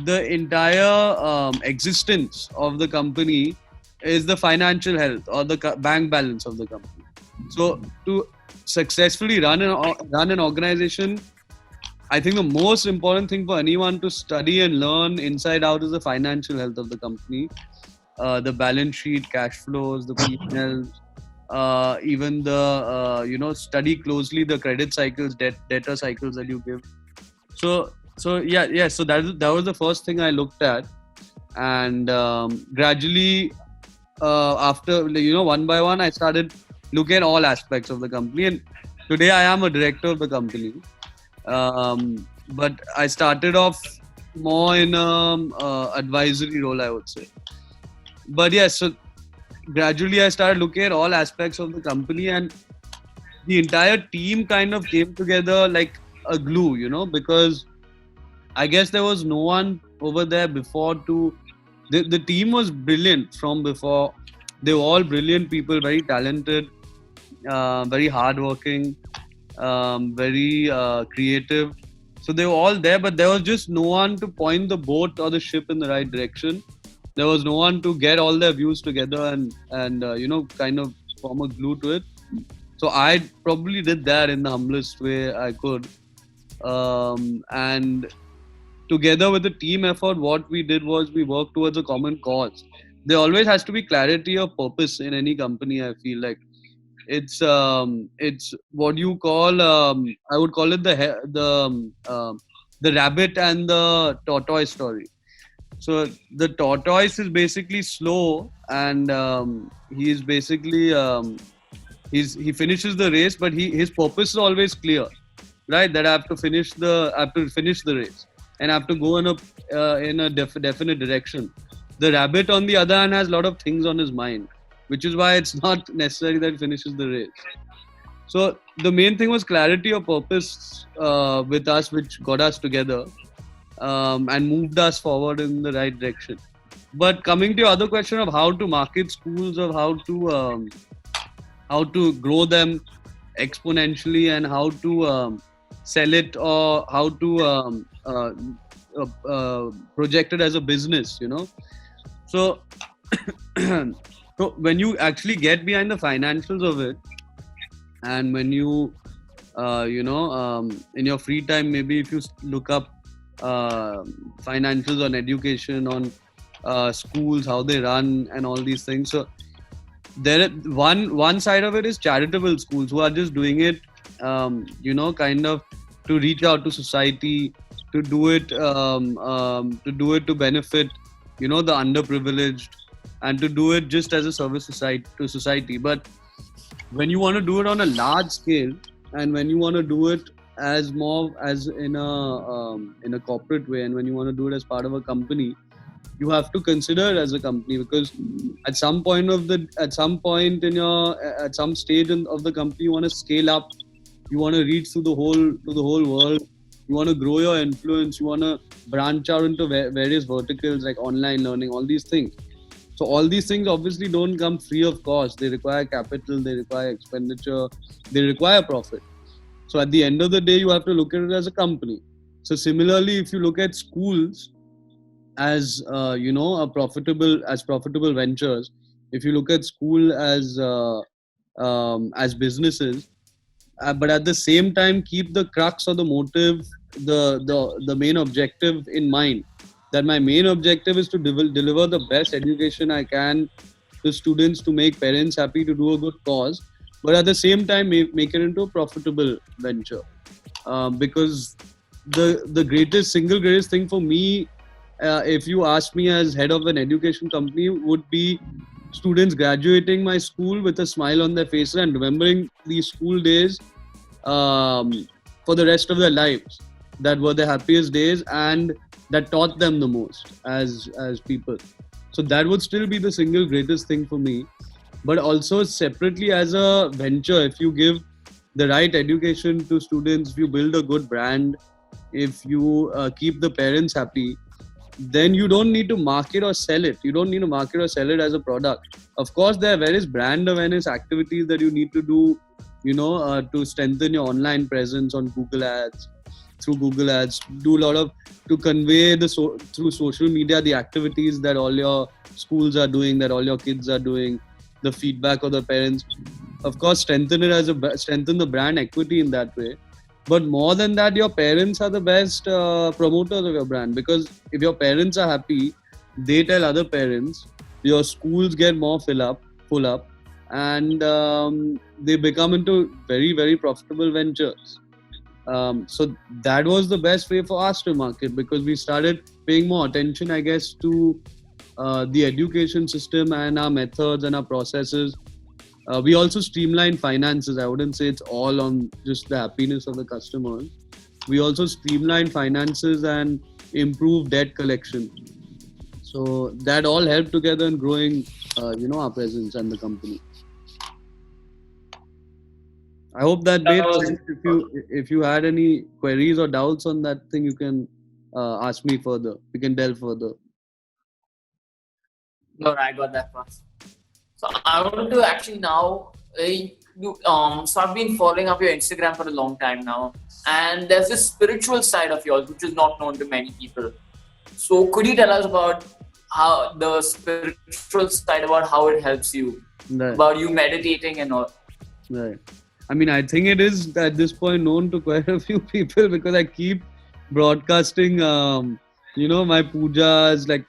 the entire existence of the company is the financial health or the bank balance of the company. So to successfully run an organization, I think the most important thing for anyone to study and learn inside out is the financial health of the company, the balance sheet, cash flows, the P&Ls, even the study closely the credit cycles, debtor cycles that you give. So yeah. So that was the first thing I looked at, and gradually, after one by one, I started looking at all aspects of the company, and today I am a director of the company. But I started off more in advisory role, I would say. But yes, so gradually I started looking at all aspects of the company, and the entire team kind of came together like a glue, because I guess there was no one over there before the team was brilliant from before. They were all brilliant people, very talented, very hardworking, very creative. So they were all there, but there was just no one to point the boat or the ship in the right direction. There was no one to get all their views together and kind of form a glue to it. So I probably did that in the humblest way I could. And together with the team effort, what we did was we worked towards a common cause. There always has to be clarity of purpose in any company, I feel like. It's what you call, I would call it the rabbit and the tortoise story. So the tortoise is basically slow, and he's basically he finishes the race, but his purpose is always clear, right? That I have to finish the race, and I have to go in a definite direction. The rabbit, on the other hand, has a lot of things on his mind, which is why it's not necessary that he finishes the race. So the main thing was clarity of purpose with us, which got us together and moved us forward in the right direction. But coming to your other question of how to market schools, of how to grow them exponentially, and how to sell it, or how to project it as a business, So, so when you actually get behind the financials of it, and when you, in your free time, maybe if you look up financials on education, on schools, how they run, and all these things. So there, one side of it is charitable schools who are just doing it, kind of to reach out to society, to do it to benefit, the underprivileged, and to do it just as a service to society. But when you want to do it on a large scale, and when you want to do it as more as in a corporate way, and when you want to do it as part of a company, you have to consider it as a company, because at some point in your at some stage of the company, you want to scale up, you want to reach to the whole world, you want to grow your influence, you want to branch out into various verticals like online learning, all these things. So all these things obviously don't come free of cost. They require capital, they require expenditure, they require profit. So at the end of the day, you have to look at it as a company. So similarly, if you look at schools as a profitable ventures, if you look at school as businesses, but at the same time keep the crux or the motive, the main objective in mind, that my main objective is to deliver the best education I can to students, to make parents happy, to do a good cause, but at the same time make it into a profitable venture. Because the single greatest thing for me, if you ask me as head of an education company, would be students graduating my school with a smile on their faces and remembering these school days for the rest of their lives, that were the happiest days and that taught them the most as people. So that would still be the single greatest thing for me. But also separately as a venture, if you give the right education to students, if you build a good brand, if you keep the parents happy, then you don't need to market or sell it. You don't need to market or sell it as a product. Of course, there are various brand awareness activities that you need to do, to strengthen your online presence on Google Ads, through Google Ads, do a lot of, to convey through social media, the activities that all your schools are doing, that all your kids are doing, the feedback of the parents. Of course, strengthen the brand equity in that way. But more than that, your parents are the best promoters of your brand, because if your parents are happy, they tell other parents, your schools get more full up, and they become into very, very profitable ventures. So that was the best way for us to market, because we started paying more attention, I guess, to the education system and our methods and our processes. We also streamline finances. I wouldn't say it's all on just the happiness of the customers. We also streamline finances and improve debt collection. So that all helped together in growing, our presence and the company. I hope that made sense. If you had any queries or doubts on that thing, you can ask me further. We can delve further. No, I got that one. So I want to actually now, so I've been following up your Instagram for a long time now, and there's this spiritual side of yours which is not known to many people. So could you tell us about how the spiritual side, about how it helps you, Right. about you meditating and all? Right. I mean, I think it is at this point known to quite a few people, because I keep broadcasting, my pujas. Like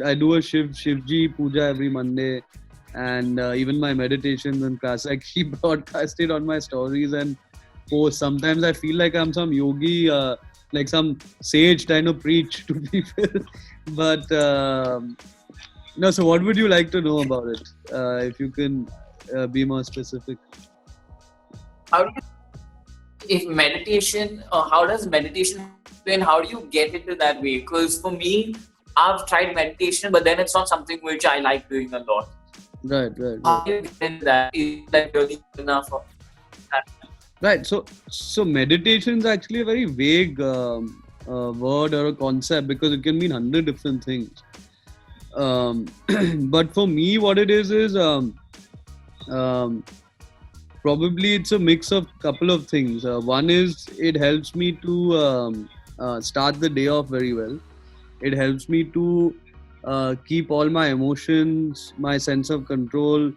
I do a Shivji puja every Monday, and even my meditations and class, I keep broadcasting on my stories and posts. Sometimes I feel like I'm some yogi, like some sage trying to preach to people. But no. So, what would you like to know about it? If you can be more specific. How do you, if meditation, how does meditation and how do you get into that way? Because for me, I've tried meditation, but then it's not something which I like doing a lot. Right. How do you get into that? Is that really good enough? Right. So meditation is actually a very vague word or a concept, because it can mean 100 different things. But for me, what it is probably it's a mix of couple of things. One is it helps me to start the day off very well. It helps me to keep all my emotions, my sense of control,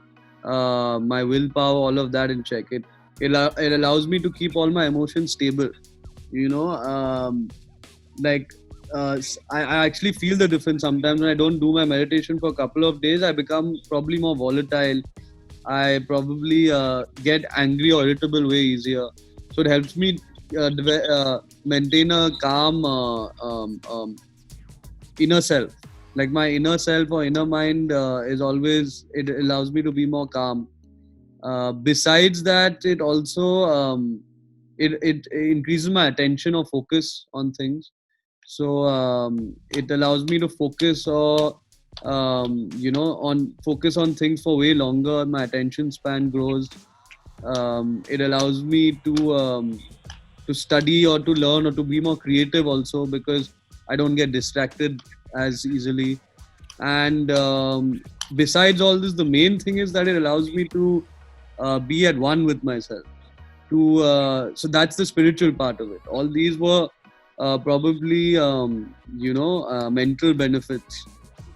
my willpower, all of that in check. It allows me to keep all my emotions stable. I actually feel the difference sometimes when I don't do my meditation for a couple of days. I become probably more volatile. I probably get angry or irritable way easier. So it helps me maintain a calm inner self. Like my inner self or inner mind is always, it allows me to be more calm. Besides that, it also it increases my attention or focus on things. So it allows me to focus on things for way longer. My attention span grows. It allows me to study or to learn or to be more creative also, because I don't get distracted as easily. And besides all this, the main thing is that it allows me to be at one with myself. So that's the spiritual part of it. All these were probably mental benefits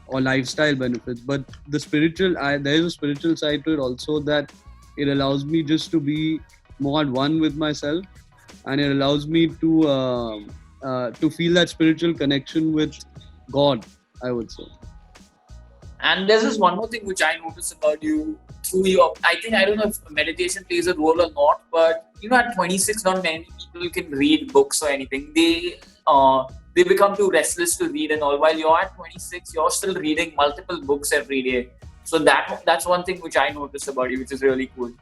or lifestyle benefits, but the spiritual, there is a spiritual side to it also, that it allows me just to be more at one with myself, and it allows me to feel that spiritual connection with God, I would say. And there's this one more thing which I noticed about you through your, I don't know if meditation plays a role or not, but at 26, not many people can read books or anything. They become too restless to read and all. While you're at 26, you're still reading multiple books every day. So that's one thing which I noticed about you, which is really cool.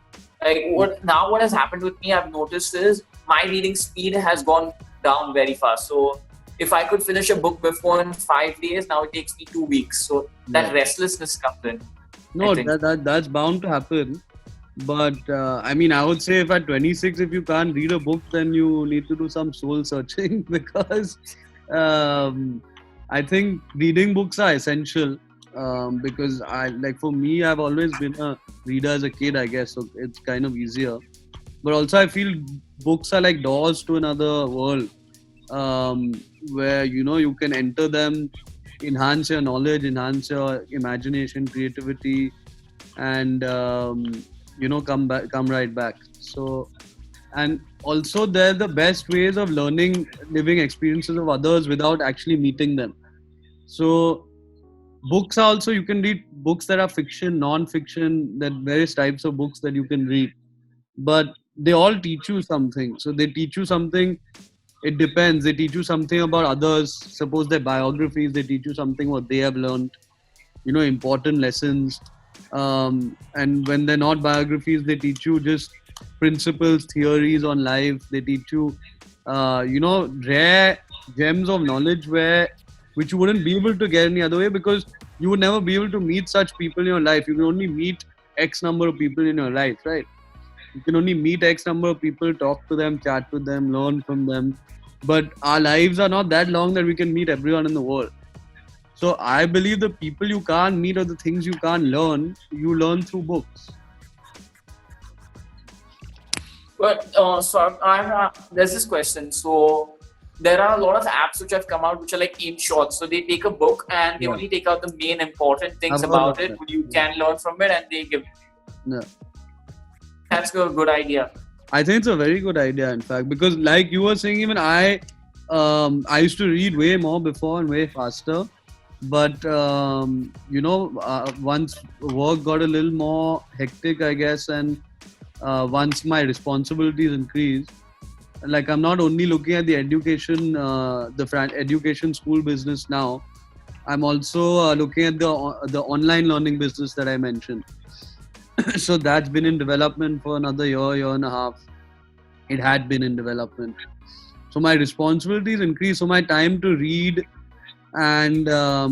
What has happened with me, I've noticed, is my reading speed has gone down very fast. So if I could finish a book before in 5 days, now it takes me 2 weeks. So that restlessness comes in. No, that's bound to happen. But I would say if at 26, if you can't read a book, then you need to do some soul searching because I think reading books are essential. Because for me, I've always been a reader as a kid, I guess, so it's kind of easier. But also I feel books are like doors to another world, where you can enter them, enhance your knowledge, enhance your imagination, creativity, and come right back. So, and also they're the best ways of learning living experiences of others without actually meeting them. So books are also, you can read books that are fiction, non-fiction, that various types of books that you can read, but they all teach you something. So they teach you something. It depends. They teach you something about others. Suppose they're biographies, they teach you something what they have learned, important lessons. And when they're not biographies, they teach you just principles, theories on life. They teach you, rare gems of knowledge which you wouldn't be able to get any other way, because you would never be able to meet such people in your life. You can only meet X number of people in your life, right? You can only meet X number of people, talk to them, chat with them, learn from them. But our lives are not that long that we can meet everyone in the world. So I believe the people you can't meet or the things you can't learn, you learn through books. But there's this question. So there are a lot of apps which have come out which are like in short. So they take a book and they only take out the main important things about it. You can learn from it, and they give. Yeah. That's a good idea. I think it's a very good idea, in fact, because like you were saying, even I used to read way more before and way faster. But, once work got a little more hectic, I guess, and once my responsibilities increased, like I'm not only looking at the education, education school business now, I'm also looking at the online learning business that I mentioned. So that's been in development for another year and a half. It had been in development. So my responsibilities increased. So my time to read and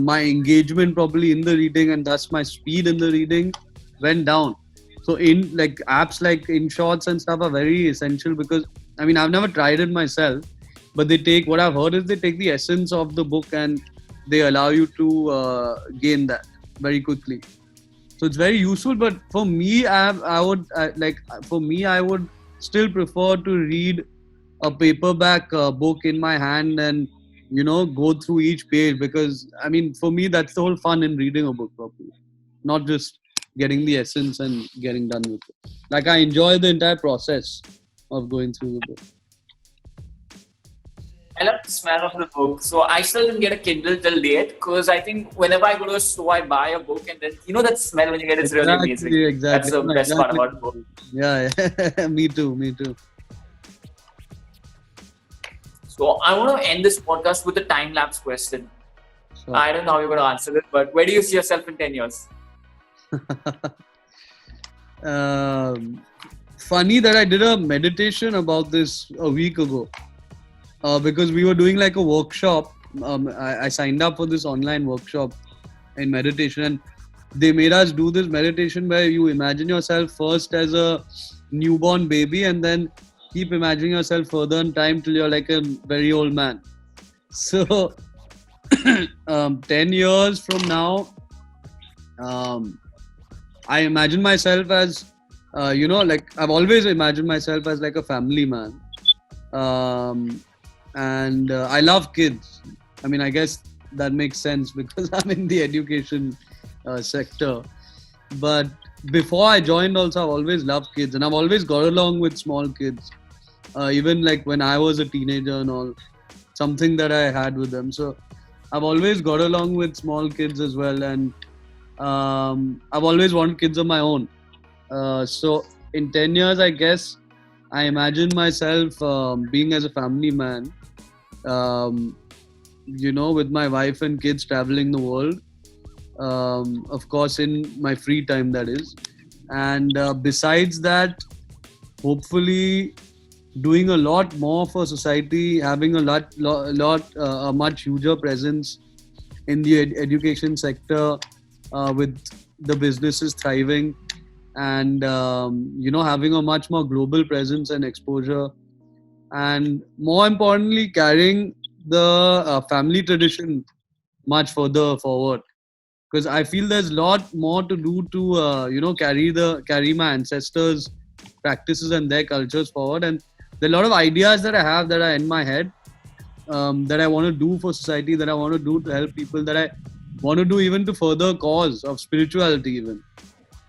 my engagement probably in the reading, and thus my speed in the reading, went down. So in like apps like InShorts and stuff are very essential, because I've never tried it myself, but what I've heard is they take the essence of the book and they allow you to gain that very quickly. So it's very useful. But for me, I would still prefer to read a paperback book in my hand and go through each page, because for me that's the whole fun in reading a book properly, not just getting the essence and getting done with it. Like I enjoy the entire process of going through the book. I love the smell of the book. So I still didn't get a Kindle till date, because I think whenever I go to a store, I buy a book, and then that smell when you get it's really amazing. Exactly. That's the best part about the book. Yeah. Me too. So I want to end this podcast with a time-lapse question. Sure. I don't know how you're going to answer it, but where do you see yourself in 10 years? Funny that I did a meditation about this a week ago, because we were doing like a workshop I signed up for this online workshop in meditation, and they made us do this meditation where you imagine yourself first as a newborn baby, and then keep imagining yourself further in time till you're like a very old man. So 10 years from now, I imagine myself as, like I've always imagined myself as like a family man. And I love kids. I mean, I guess that makes sense because I'm in the education sector. But before I joined also, I've always loved kids, and I've always got along with small kids. Even like when I was a teenager and all, something that I had with them. So I've always got along with small kids as well, and I've always wanted kids of my own. So in 10 years, I guess I imagine myself being as a family man, with my wife and kids traveling the world. Of course, in my free time, that is. And besides that, hopefully doing a lot more for society, having a much huger presence in the education sector, with the businesses thriving, and having a much more global presence and exposure, and more importantly, carrying the family tradition much further forward. Because I feel there's a lot more to do to carry my ancestors' practices and their cultures forward. And there are a lot of ideas that I have that are in my head, that I want to do for society, that I want to do to help people, that I want to do even to further cause of spirituality even.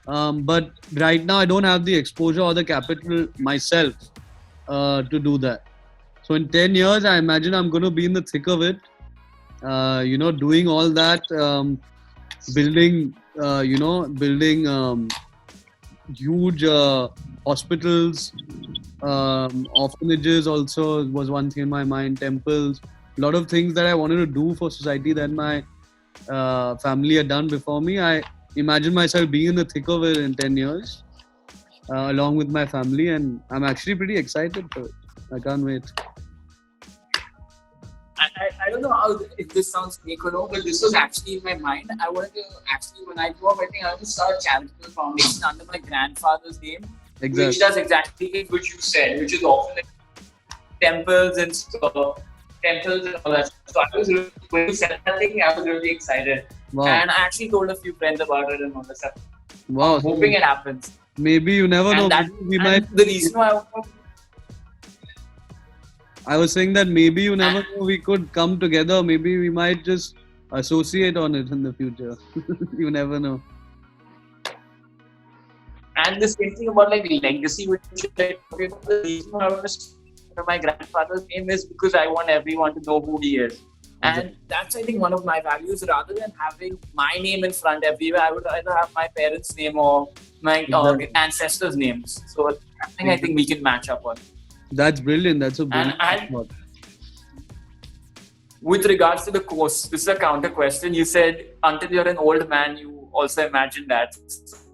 But right now I don't have the exposure or the capital myself to do that. So in 10 years, I imagine I'm going to be in the thick of it, doing all that, building huge hospitals, orphanages also was one thing in my mind, temples, a lot of things that I wanted to do for society that my family had done before me. I imagine myself being in the thick of it in 10 years, along with my family, and I'm actually pretty excited for it. I can't wait. I don't know if this sounds fake or no, but this was actually in my mind. I wanted to actually, when I grew up, I think I want to start a charitable foundation under my grandfather's name, Exactly. which does exactly what you said, which is often like temples and stuff, temples and all that. So I was really, when you said that thing, I was really excited. Wow. And I actually told a few friends about it and all that stuff. Wow. I'm hoping it happens. Maybe you never know. The reason why I was saying that maybe you never know, we could come together. Maybe we might just associate on it in the future. You never know. And the same thing about like legacy, which is like, the reason why I want to start my grandfather's name is because I want everyone to know who he is. And that's, I think, one of my values. Rather than having my name in front everywhere, I would either have my parents' name or my ancestors' names. So I think we can match up on. That's brilliant. That's a brilliant thought. With regards to the course, this is a counter question. You said until you're an old man, you also imagine that.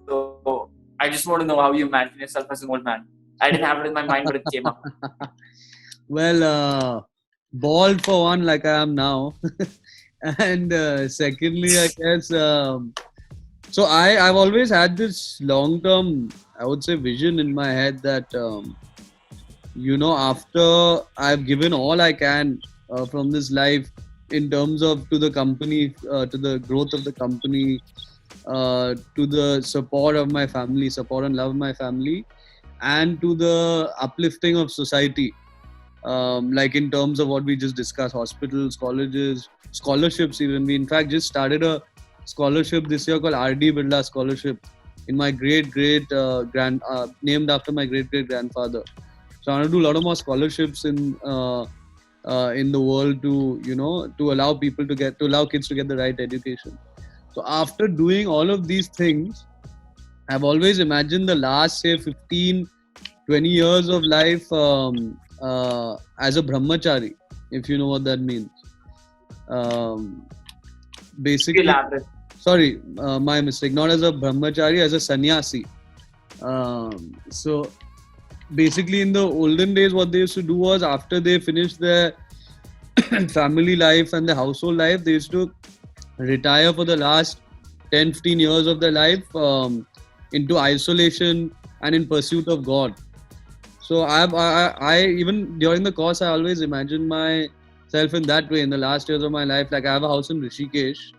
So I just want to know how you imagine yourself as an old man. I didn't have it in my mind, but it came up. Well, bald for one, like I am now. And secondly, I guess, so I've always had this long-term, I would say, vision in my head that, after I've given all I can from this life in terms of to the company, to the growth of the company, to the support of my family, support and love of my family, and to the uplifting of society, like in terms of what we just discussed, hospitals, colleges, scholarships even. We in fact just started a scholarship this year called RD Birla Scholarship in my named after my great grandfather. So I want to do a lot of more scholarships in the world to allow people to allow kids to get the right education. So after doing all of these things, I've always imagined the last, say, 15, 20 years of life as a brahmachari, if you know what that means. Basically, sorry, my mistake. Not as a brahmachari, as a sannyasi. So basically, in the olden days, what they used to do was after they finished their family life and the household life, they used to retire for the last 10, 15 years of their life into isolation and in pursuit of God. So I even during the course, I always imagine myself in that way in the last years of my life. Like I have a house in Rishikesh.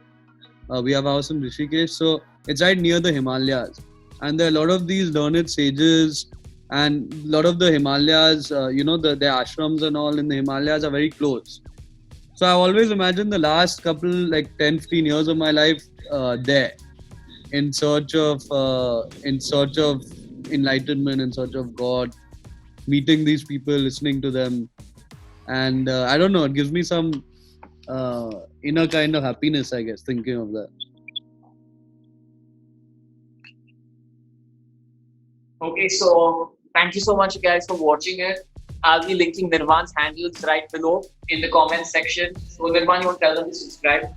We have a house in Rishikesh. So it's right near the Himalayas. And there are a lot of these learned sages and a lot of the Himalayas, their ashrams and all in the Himalayas are very close. So I always imagine the last couple, like 10, 15 years of my life there in search of enlightenment, in search of God, meeting these people, listening to them. And I don't know, it gives me some inner kind of happiness, I guess, thinking of that. Okay, so thank you so much, guys, for watching it. I'll be linking Nirvaan's handles right below in the comment section. So, Nirvaan, you want to tell them to subscribe?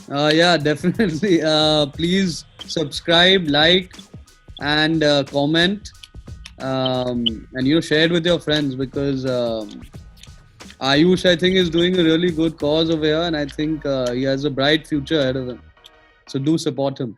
Yeah, definitely. Please subscribe, like, and comment, and share it with your friends, because Ayush, I think, is doing a really good cause over here, and I think he has a bright future ahead of him. So do support him.